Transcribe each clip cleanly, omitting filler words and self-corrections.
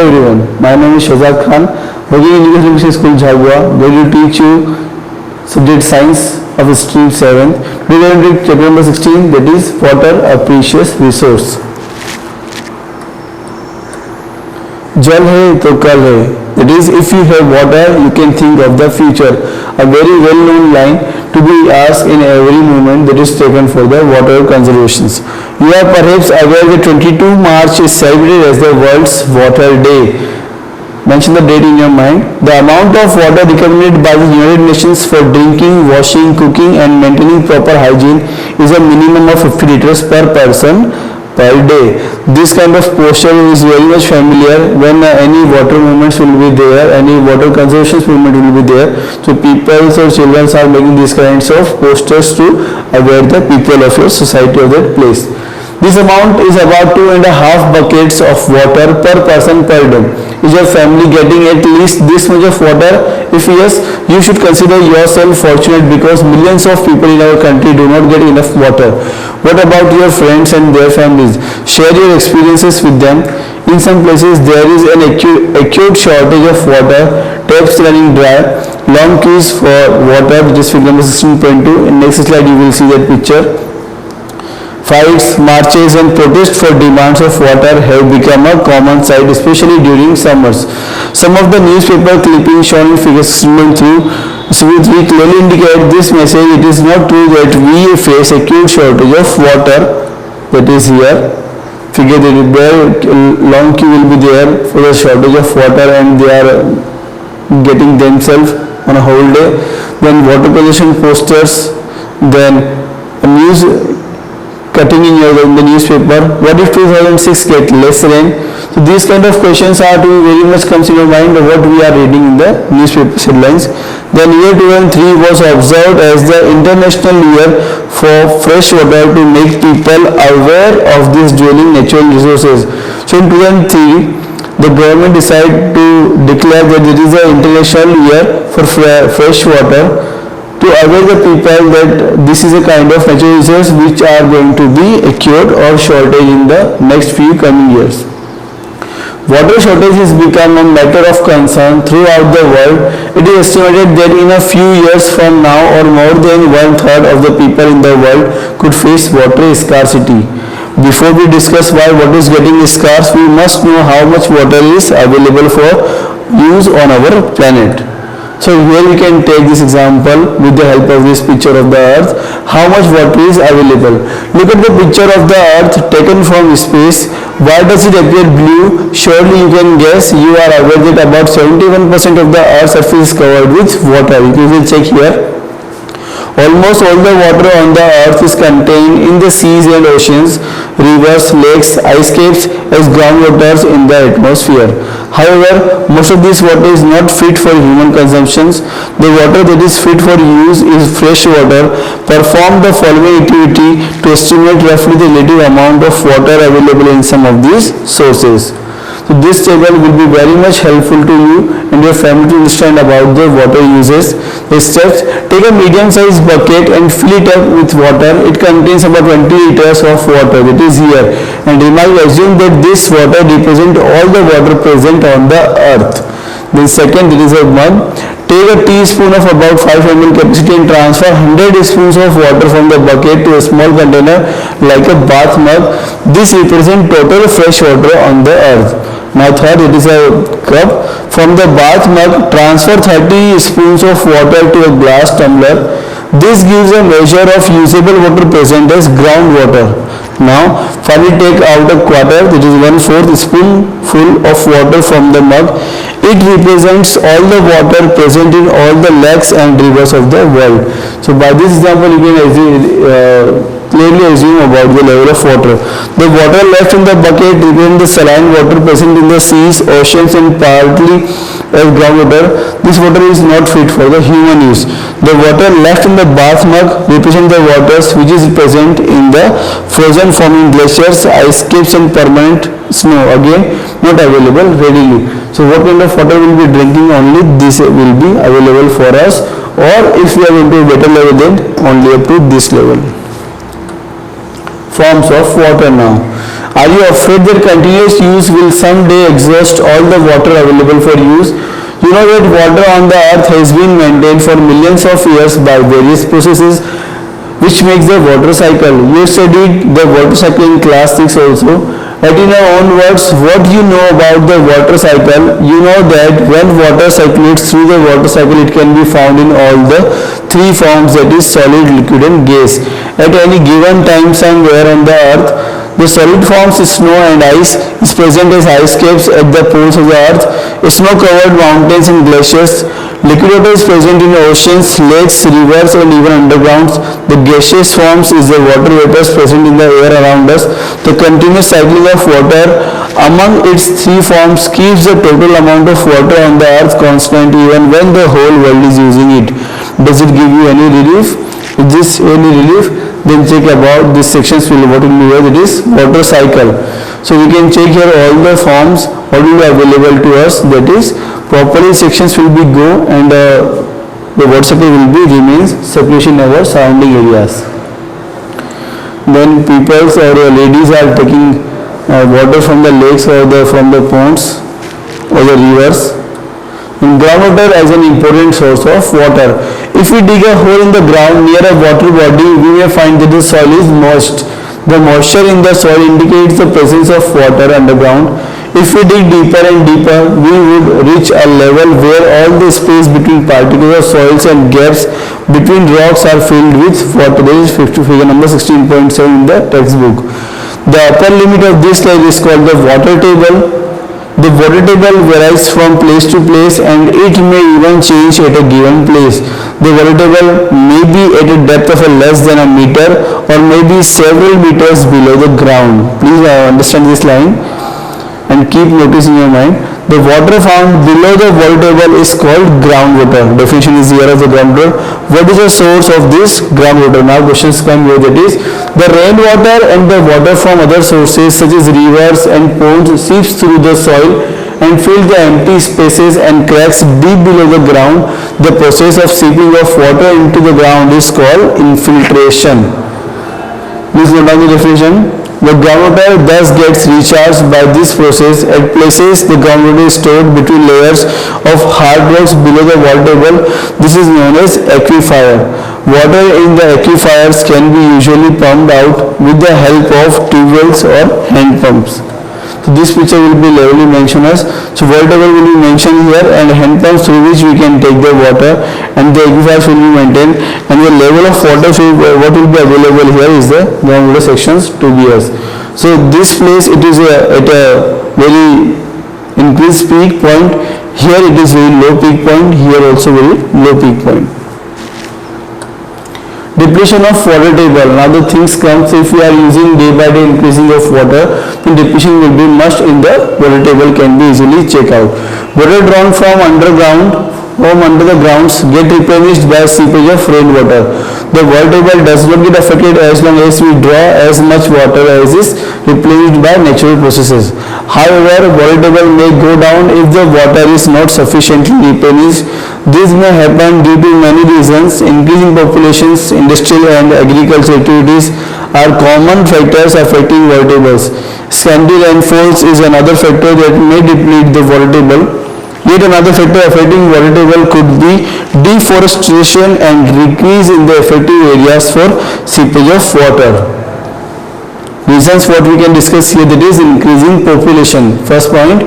everyone, my name is Shazad Khan, working in Education School Jhabua, going to teach you subject science of stream 7. We are going to read chapter number 16, that is water, a precious resource. जल है तो कल है, that is if you have water you can think of the future, a very well known line to be asked in every moment that is taken for the water conservations. You are perhaps aware that 22 March is celebrated as the World's Water Day. Mention the date in your mind. The amount of water recommended by the United Nations for drinking, washing, cooking and maintaining proper hygiene is a minimum of 50 liters per person per day. This kind of posture is very much familiar when any water movements will be there, any water conservation movement will be there. So people or children are making these kinds of posters to aware the people of your society of that place. This amount is about 2.5 buckets of water per person per day. Is your family getting at least this much of water? If yes, you should consider yourself fortunate because millions of people in our country do not get enough water. What about your friends and their families? Share your experiences with them. In some places there is an acute shortage of water, taps running dry, long queues for water, which is figure number 16.2. In next slide you will see that picture. Fights, marches and protests for demands of water have become a common sight, especially during summers. Some of the newspaper clippings shown in figure 16.3 clearly indicate this message. It is not true that we face acute shortage of water, that is here. Figure that there long queue will be there for the shortage of water and they are getting themselves on a whole day. Then water pollution posters, then news cutting in the newspaper. What if 2006 get less rain? So these kind of questions are to very much comes in your mind of what we are reading in the newspaper headlines. Then year 2003 was observed as the international year for fresh water to make people aware of these dwelling natural resources. So in 2003 the government decided to declare that it is an international year for fresh water to aware the people that this is a kind of natural resource which are going to be acute or shortage in the next few coming years. Water shortage has become a matter of concern throughout the world. It is estimated that in a few years from now or more than 1/3 of the people in the world could face water scarcity. Before we discuss why water is getting scarce, we must know how much water is available for use on our planet. So here we can take this example with the help of this picture of the earth. How much water is available? Look at the picture of the earth taken from space. Why does it appear blue? Surely you can guess. You are aware that about 71% of the earth's surface is covered with water. You will check here. Almost all the water on the earth is contained in the seas and oceans, rivers, lakes, ice caps as groundwaters in the atmosphere. However, most of this water is not fit for human consumptions. The water that is fit for use is fresh water. Perform the following activity to estimate roughly the relative amount of water available in some of these sources. So this table will be very much helpful to you and your family to understand about the water uses. The steps: take a medium sized bucket and fill it up with water. It contains about 20 liters of water, that is here, and you might assume that this water represents all the water present on the earth. Then second, there is a mug. Take a teaspoon of about 5 ml capacity and transfer 100 spoons of water from the bucket to a small container like a bath mug. This represents total fresh water on the earth. Now third, it is a cup. From the bath mug, transfer 30 spoons of water to a glass tumbler. This gives a measure of usable water present as groundwater. Now finally take out a quarter, that is 1/4 spoonful of water from the mug. It represents all the water present in all the lakes and rivers of the world. So by this example you can clearly assume about the level of water. The water left in the bucket represents the saline water present in the seas, oceans and partly as groundwater. This water is not fit for the human use. The water left in the bath mug represents the waters which is present in the frozen form in glaciers, ice caps and permanent snow, again not available readily. So what kind of water will be drinking? Only this will be available for us, or if we are going to a better level then only up to this level. Forms of water now. Are you afraid that continuous use will someday exhaust all the water available for use? You know that water on the earth has been maintained for millions of years by various processes which makes the water cycle. You studied the water cycle in class 6 also. But in our own words, what you know about the water cycle, you know that when water circulates through the water cycle, it can be found in all the three forms, that is solid, liquid and gas. At any given time somewhere on the earth, the solid forms snow and ice is present as ice caps at the poles of the earth, snow-covered mountains and glaciers. Liquid water is present in oceans, lakes, rivers and even underground. The gaseous forms is the water vapors present in the air around us. The continuous cycling of water among its three forms keeps the total amount of water on the earth constant even when the whole world is using it. Does it give you any relief? Is this any relief? Then check about this section, what will be here, that is water cycle. So we can check here all the forms what will be available to us, that is properly sections will be go and the water cycle will be remains circulation in our surrounding areas. Then people or ladies are taking water from the lakes or from the ponds or the rivers. Groundwater as an important source of water. If we dig a hole in the ground near a water body, we may find that the soil is moist. The moisture in the soil indicates the presence of water underground. If we dig deeper and deeper, we would reach a level where all the space between particles of soils and gaps between rocks are filled with water. This is figure number 16.7 in the textbook. The upper limit of this slide is called the water table. The water table varies from place to place and it may even change at a given place. The water table may be at a depth of less than a meter or may be several meters below the ground. Please understand this line and keep notice in your mind. The water found below the water table is called groundwater. Definition is here of the groundwater. What is the source of this groundwater? Now questions come here, that is the rainwater and the water from other sources such as rivers and ponds seeps through the soil and fills the empty spaces and cracks deep below the ground. The process of seeping of water into the ground is called infiltration. Please note down the definition. The groundwater thus gets recharged by this process. At places, the groundwater is stored between layers of hard rocks below the water table. This is known as aquifer. Water in the aquifers can be usually pumped out with the help of tube wells or hand pumps. So this picture will be clearly mentioned as, so water table will be mentioned here and hand pumps through which we can take the water and the aquifers will be maintained and the level of water what will be available here is the groundwater sections 2bs. So this place it is at a very increased peak point, here it is very low peak point, here also very low peak point. Depletion of water table. Now the things comes, if we are using day by day increasing of water, then depletion will be must in the water table can be easily checked out. Water drawn from underground from under the grounds get replenished by seepage of rainwater. The water table does not get affected as long as we draw as much water as is replenished by natural processes. However, water table may go down if the water is not sufficiently replenished. This may happen due to many reasons. Increasing populations, industrial and agricultural activities are common factors affecting water tables. Scanty rainfalls is another factor that may deplete the water table. Yet another factor affecting water table could be deforestation and decrease in the effective areas for seepage of water. Reasons what we can discuss here, that is increasing population. First point,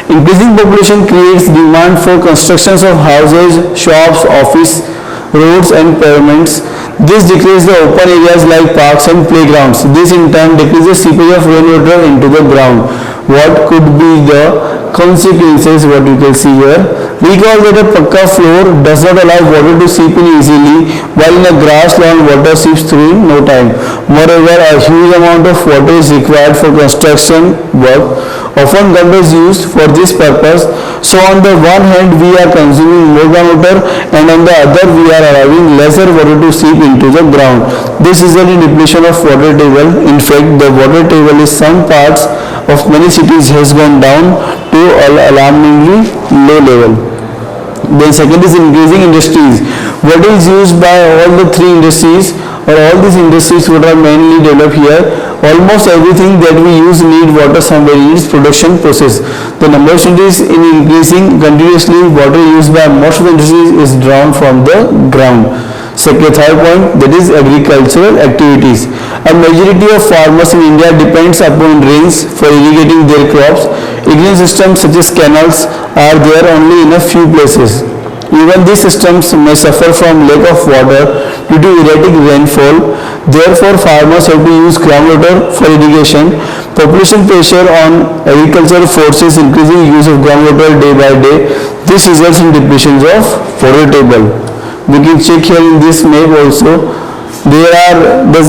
increasing population creates demand for constructions of houses, shops, office, roads and pavements. This decreases the open areas like parks and playgrounds. This in turn decreases seepage of rainwater into the ground. What could be the consequences? What you can see here. Recall that a pakka floor does not allow water to seep in easily, while in a grass lawn water seeps through in no time. Moreover, a huge amount of water is required for construction work. Often gutters used for this purpose. So on the one hand we are consuming more groundwater and on the other we are allowing lesser water to seep into the ground. This is a depletion of water table. In fact, the water table in some parts of many cities has gone down to alarmingly low level. Then second is increasing industries. Water is used by all the three industries or all these industries what are mainly developed here. Almost everything that we use need water somewhere in its production process. The number of industries in increasing continuously. Water used by most of the industries is drawn from the ground. Second, third point, that is agricultural activities. A majority of farmers in India depends upon rains for irrigating their crops. Irrigation systems such as canals are there only in a few places. Even these systems may suffer from lack of water due to erratic rainfall. Therefore, farmers have to use groundwater for irrigation. Population pressure on agricultural forces increasing use of groundwater day by day. This results in depletions of water table. We can check here in this map also. There are the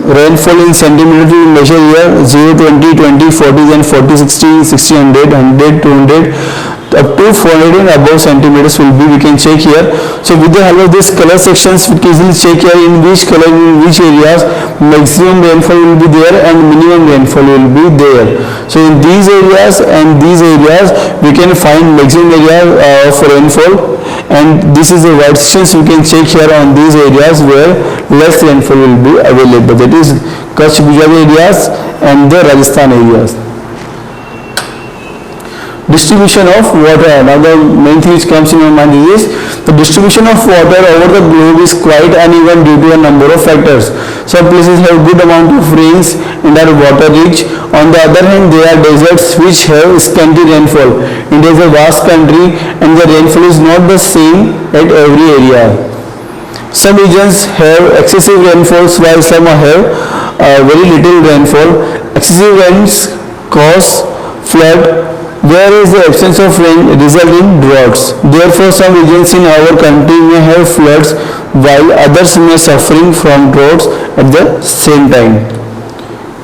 rainfall in centimeter to measure here 0, 20, 20, 40 and 40, 60, 60, 100, 100, 200 up to 400 and above centimeters will be, we can check here. So with the help of this color sections we can easily check here in which color, in which areas maximum rainfall will be there and minimum rainfall will be there. So in these areas and these areas we can find maximum area of rainfall, and this is the white sections we can check here on these areas where less rainfall will be available, that is Kutch, Gujarat areas and the Rajasthan areas. Distribution of water. Now the main thing which comes in my mind is the distribution of water over the globe is quite uneven due to a number of factors. Some places have good amount of rains and are water rich. On the other hand, there are deserts which have scanty rainfall. India is a vast country and the rainfall is not the same at every area. Some regions have excessive rainfalls while some have very little rainfall. Excessive rains cause flood, whereas the absence of rain results in droughts. Therefore, some regions in our country may have floods while others may suffering from droughts at the same time.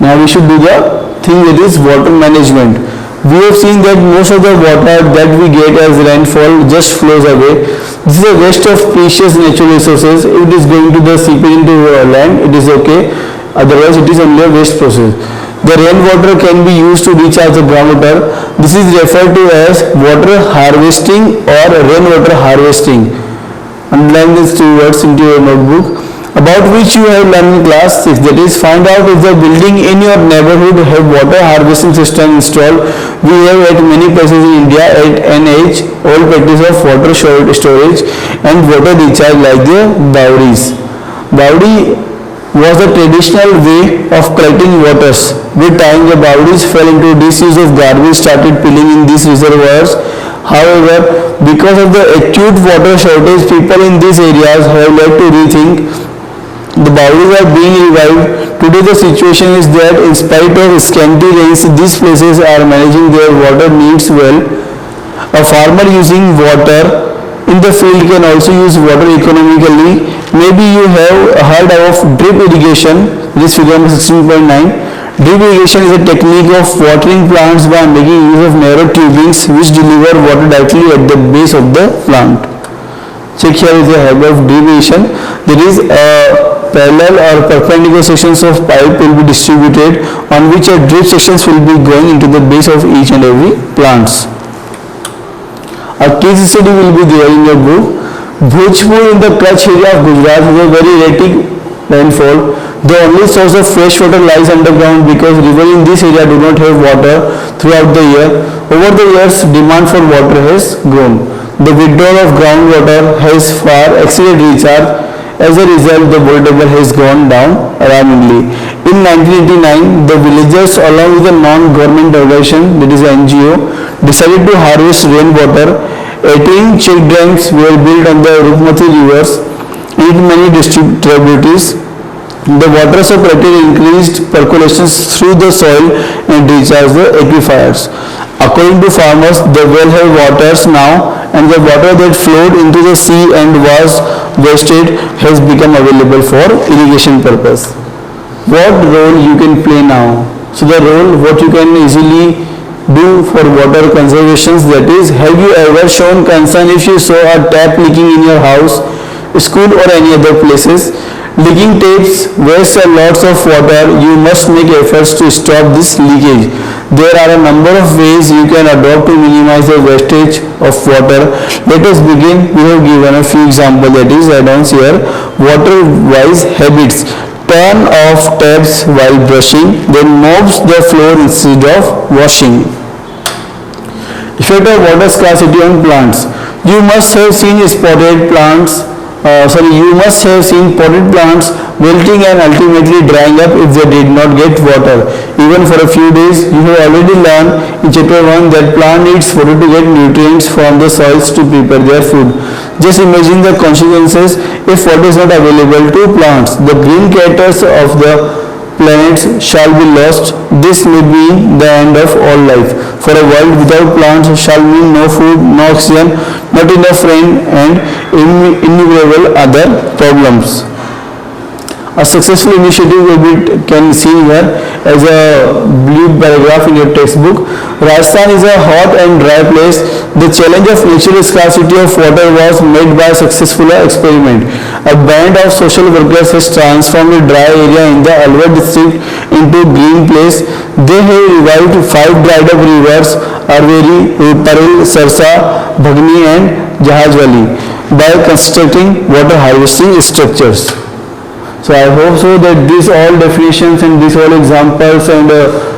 Now we should do the thing that is water management. We have seen that most of the water that we get as rainfall just flows away. This is a waste of precious natural resources. If it is going to the seepage into land, it is okay. Otherwise, it is only a waste process. The rainwater can be used to recharge the groundwater. This is referred to as water harvesting or rainwater harvesting. Underline these two words into your notebook, about which you have learned in class 6. That is, find out if the building in your neighborhood have water harvesting system installed. We have at many places in India at NH all practice of water storage and water recharge like the Bawris. Bawri was the traditional way of collecting waters. With time, the Bawris fell into disuse of garbage, started filling in these reservoirs. However, because of the acute water shortage, people in these areas have led to rethink. The Bawris are being revived. Today the situation is that in spite of scanty rains, these places are managing their water needs well. A farmer using water in the field can also use water economically. Maybe you have heard of drip irrigation. This figure number 16.9. Drip irrigation is a technique of watering plants by making use of narrow tubings which deliver water directly at the base of the plant. Check here is the help of drip irrigation. There is a parallel or perpendicular sections of pipe will be distributed on which a drip sections will be going into the base of each and every plants. A case study will be there in your book. Bhojpur in the Kutch area of Gujarat has a very erratic rainfall. The only source of fresh water lies underground because rivers in this area do not have water throughout the year. Over the years, demand for water has grown. The withdrawal of groundwater has far exceeded recharge. As a result, the water table has gone down alarmingly. In 1989, the villagers along with a non-government organization, that is NGO, decided to harvest rainwater. 18 check dams were built on the Rupmati rivers in many tributaries. The water so collected increased percolations through the soil and recharged the aquifers. According to farmers, the well have waters now, and the water that flowed into the sea and was wasted has become available for irrigation purpose. What role you can play now? So the role what you can easily do for water conservation, that is, have you ever shown concern if you saw a tap leaking in your house, school or any other places? Leaking taps waste a lots of water. You must make efforts to stop this leakage. There are a number of ways you can adopt to minimize the wastage of water. Let us begin. We have given a few examples, that is add-ons here. Water-wise habits. Turn off taps while brushing, then mops the floor instead of washing. Effect of water scarcity on plants. You must have seen spotted plants. You must have seen potted plants wilting and ultimately drying up if they did not get water. Even for a few days, you have already learned in chapter 1 that plant needs water to get nutrients from the soils to prepare their food. Just imagine the consequences if water is not available to plants. The green characters of the planets shall be lost. This may be the end of all life. For a world without plants shall mean no food, no oxygen, not enough rain, and innumerable other problems. A successful initiative can see here as a blue paragraph in your textbook. Rajasthan is a hot and dry place. The challenge of natural scarcity of water was made by a successful experiment. A band of social workers has transformed a dry area in the Alwar district into a green place. They have revived 5 dried up rivers, Arveri, Paril, Sarsa, Bhagni and Jahajwali by constructing water harvesting structures. So I hope so that these all definitions and these all examples and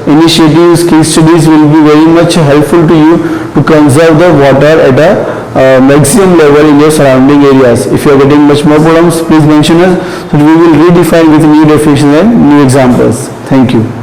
initiatives, case studies will be very much helpful to you to conserve the water at a maximum level in your surrounding areas. If you are getting much more problems, please mention us so we will redefine with new definitions and new examples. Thank you.